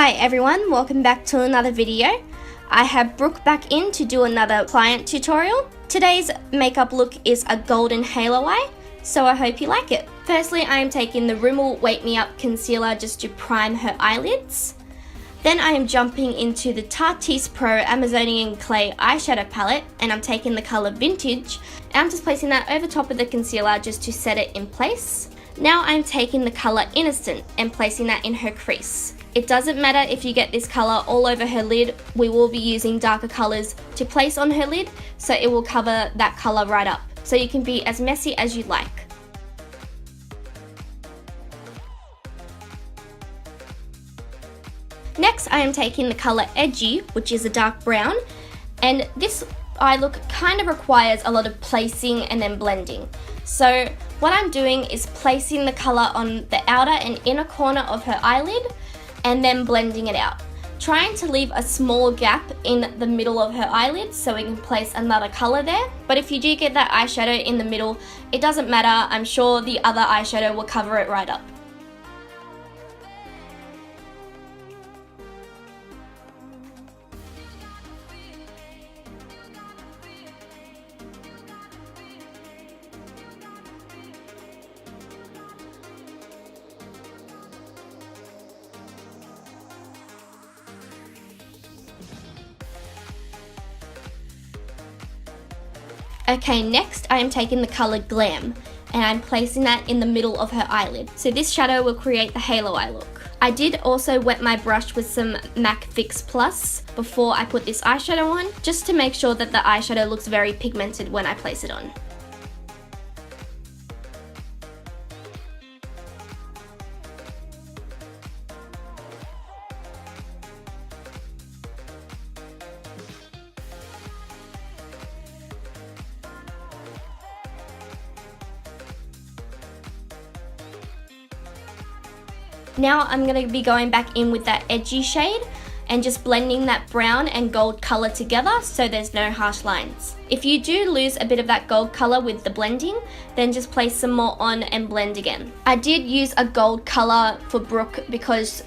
Hi everyone, welcome back to another video. I have Brooke back in to do another client tutorial. Today's makeup look is a golden halo eye, so I hope you like it. Firstly, I am taking the Rimmel Wake Me Up Concealer just to prime her eyelids. Then I am jumping into the Tarte's Pro Amazonian Clay eyeshadow palette and I'm taking the colour Vintage and I'm just placing that over top of the concealer just to set it in place. Now I'm taking the colour Innocent and placing that in her crease. It doesn't matter if you get this colour all over her lid, we will be using darker colours to place on her lid, so it will cover that colour right up. So you can be as messy as you like. Next I am taking the colour Edgy, which is a dark brown, and this eye look kind of requires a lot of placing and then blending. So what I'm doing is placing the colour on the outer and inner corner of her eyelid and then blending it out. Trying to leave a small gap in the middle of her eyelids so we can place another colour there. But if you do get that eyeshadow in the middle, it doesn't matter, I'm sure the other eyeshadow will cover it right up. Okay, next I am taking the colour Glam and I'm placing that in the middle of her eyelid. So this shadow will create the halo eye look. I did also wet my brush with some MAC Fix Plus before I put this eyeshadow on, just to make sure that the eyeshadow looks very pigmented when I place it on. Now I'm going to be going back in with that edgy shade and just blending that brown and gold colour together so there's no harsh lines. If you do lose a bit of that gold colour with the blending, then just place some more on and blend again. I did use a gold colour for Brooke because,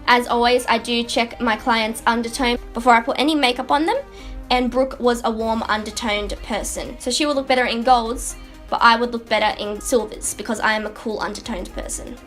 as always, I do check my clients' undertone before I put any makeup on them, and Brooke was a warm undertoned person. So she would look better in golds, but I would look better in silvers because I am a cool undertoned person.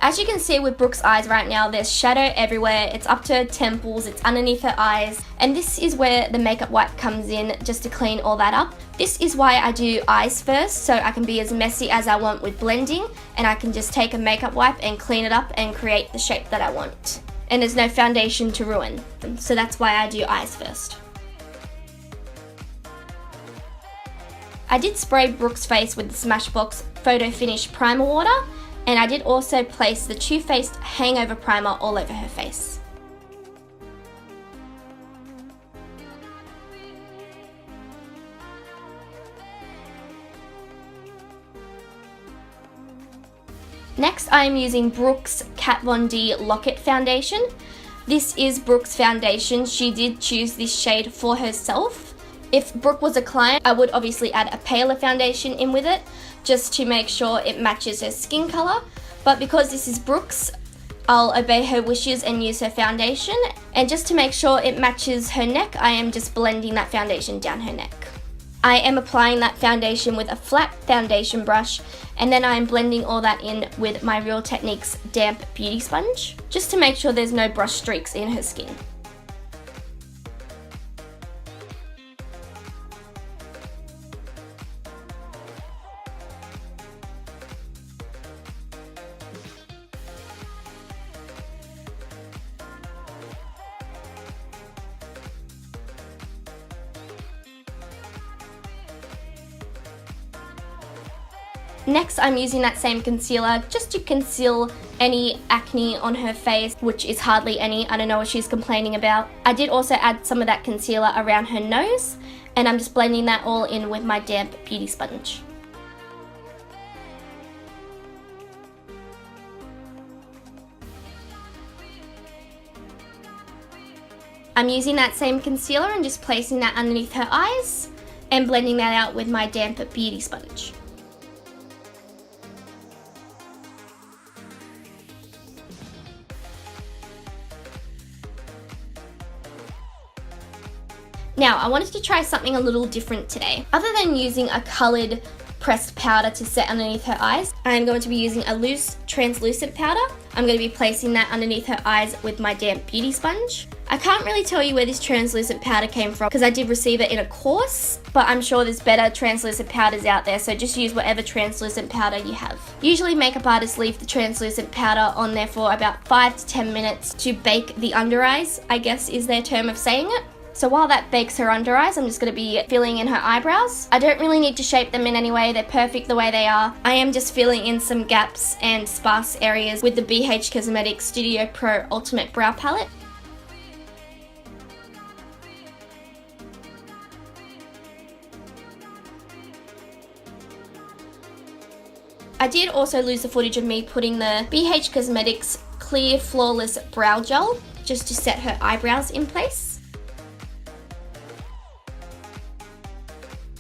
As you can see with Brooke's eyes right now, there's shadow everywhere. It's up to her temples, it's underneath her eyes, and this is where the makeup wipe comes in, just to clean all that up. This is why I do eyes first, so I can be as messy as I want with blending, and I can just take a makeup wipe and clean it up and create the shape that I want. And there's no foundation to ruin them, so that's why I do eyes first. I did spray Brooke's face with the Smashbox Photo Finish Primer Water, and I did also place the Too Faced Hangover Primer all over her face. Next I am using Brooke's Kat Von D Lock-It Foundation. This is Brooke's foundation. She did choose this shade for herself. If Brooke was a client, I would obviously add a paler foundation in with it, just to make sure it matches her skin colour. But because this is Brooke's, I'll obey her wishes and use her foundation. And just to make sure it matches her neck, I am just blending that foundation down her neck. I am applying that foundation with a flat foundation brush, and then I am blending all that in with my Real Techniques damp beauty sponge, just to make sure there's no brush streaks in her skin. Next, I'm using that same concealer just to conceal any acne on her face, which is hardly any. I don't know what she's complaining about. I did also add some of that concealer around her nose, and I'm just blending that all in with my damp beauty sponge. I'm using that same concealer and just placing that underneath her eyes and blending that out with my damp beauty sponge. Now, I wanted to try something a little different today. Other than using a coloured pressed powder to set underneath her eyes, I'm going to be using a loose translucent powder. I'm going to be placing that underneath her eyes with my damp beauty sponge. I can't really tell you where this translucent powder came from because I did receive it in a course, but I'm sure there's better translucent powders out there, so just use whatever translucent powder you have. Usually makeup artists leave the translucent powder on there for about 5 to 10 minutes to bake the under eyes, I guess is their term of saying it. So while that bakes her under eyes, I'm just going to be filling in her eyebrows. I don't really need to shape them in any way, they're perfect the way they are. I am just filling in some gaps and sparse areas with the BH Cosmetics Studio Pro Ultimate Brow Palette. I did also lose the footage of me putting the BH Cosmetics Clear Flawless Brow Gel just to set her eyebrows in place.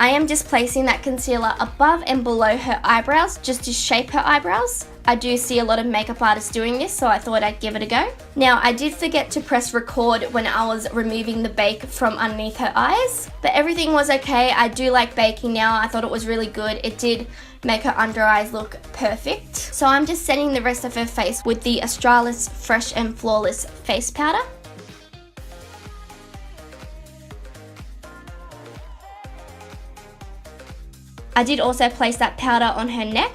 I am just placing that concealer above and below her eyebrows just to shape her eyebrows. I do see a lot of makeup artists doing this, so I thought I'd give it a go. Now, I did forget to press record when I was removing the bake from underneath her eyes, but everything was okay. I do like baking now. I thought it was really good. It did make her under eyes look perfect. So I'm just setting the rest of her face with the Australis Fresh and Flawless Face Powder. I did also place that powder on her neck.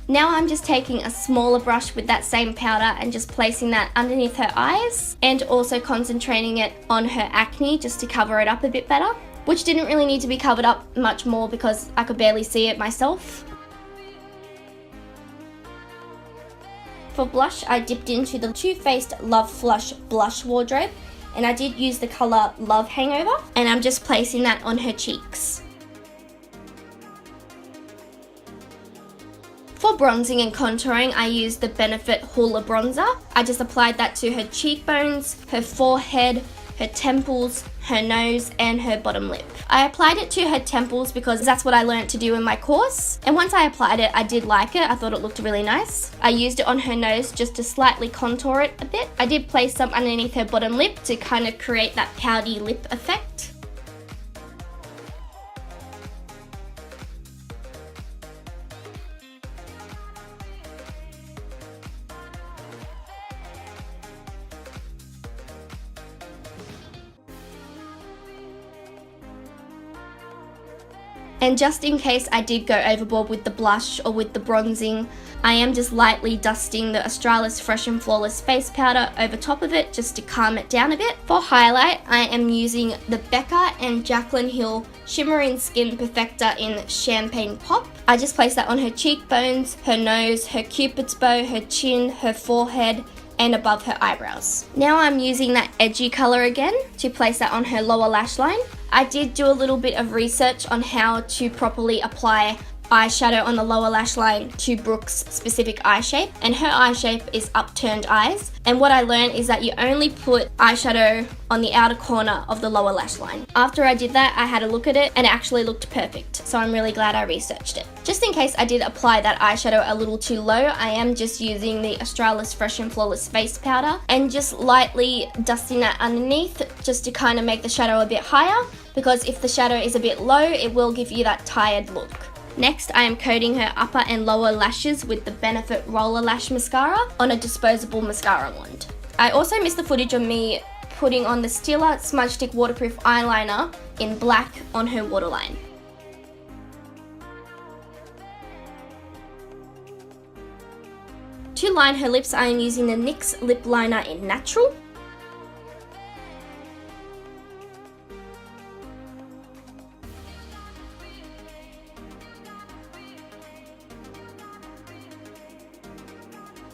Now I'm just taking a smaller brush with that same powder and just placing that underneath her eyes and also concentrating it on her acne just to cover it up a bit better, which didn't really need to be covered up much more because I could barely see it myself. For blush, I dipped into the Too Faced Love Flush Blush Wardrobe, and I did use the colour Love Hangover, and I'm just placing that on her cheeks. For bronzing and contouring, I used the Benefit Hoola bronzer. I just applied that to her cheekbones, her forehead, her temples, her nose, and her bottom lip. I applied it to her temples because that's what I learned to do in my course, and once I applied it, I did like it. I thought it looked really nice. I used it on her nose just to slightly contour it a bit. I did place some underneath her bottom lip to kind of create that pouty lip effect. And just in case I did go overboard with the blush or with the bronzing, I am just lightly dusting the Australis Fresh and Flawless face powder over top of it just to calm it down a bit. For highlight, I am using the Becca and Jaclyn Hill Shimmering Skin Perfector in Champagne Pop. I just place that on her cheekbones, her nose, her cupid's bow, her chin, her forehead, and above her eyebrows. Now I'm using that edgy colour again to place that on her lower lash line. I did do a little bit of research on how to properly apply eyeshadow on the lower lash line to Brooke's specific eye shape, and her eye shape is upturned eyes, and what I learned is that you only put eyeshadow on the outer corner of the lower lash line. After I did that, I had a look at it and it actually looked perfect, so I'm really glad I researched it. Just in case I did apply that eyeshadow a little too low, I am just using the Australis Fresh and Flawless face powder and just lightly dusting that underneath just to kind of make the shadow a bit higher, because if the shadow is a bit low, it will give you that tired look. Next, I am coating her upper and lower lashes with the Benefit Roller Lash Mascara on a disposable mascara wand. I also missed the footage of me putting on the Stila Smudge Stick Waterproof Eyeliner in black on her waterline. To line her lips, I am using the NYX Lip Liner in Natural.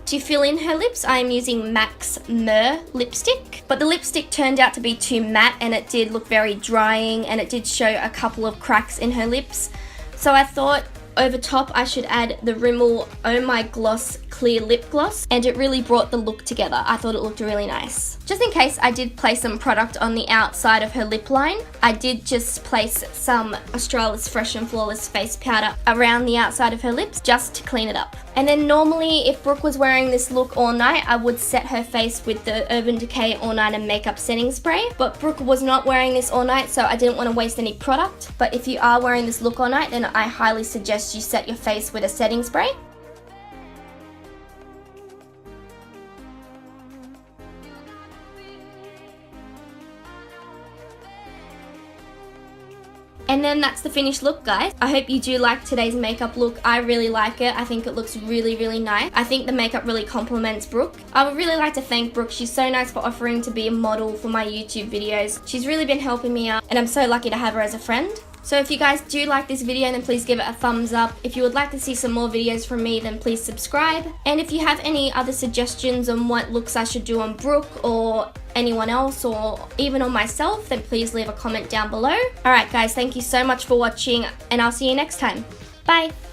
To fill in her lips, I am using MAC's Mehr lipstick, but the lipstick turned out to be too matte and it did look very drying and it did show a couple of cracks in her lips. So I thought over top I should add the Rimmel Oh My Gloss clear lip gloss, and it really brought the look together. I thought it looked really nice. Just in case I did place some product on the outside of her lip line, I did just place some Australis Fresh and Flawless face powder around the outside of her lips just to clean it up. And then normally if Brooke was wearing this look all night, I would set her face with the Urban Decay All Nighter Makeup Setting Spray, but Brooke was not wearing this all night, so I didn't want to waste any product. But if you are wearing this look all night, then I highly suggest you set your face with a setting spray. And then that's the finished look, guys. I hope you do like today's makeup look. I really like it. I think it looks really, really nice. I think the makeup really complements Brooke. I would really like to thank Brooke. She's so nice for offering to be a model for my YouTube videos. She's really been helping me out, and I'm so lucky to have her as a friend. So if you guys do like this video, then please give it a thumbs up. If you would like to see some more videos from me, then please subscribe. And if you have any other suggestions on what looks I should do on Brooke or anyone else, or even on myself, then please leave a comment down below. Alright guys, thank you so much for watching, and I'll see you next time. Bye!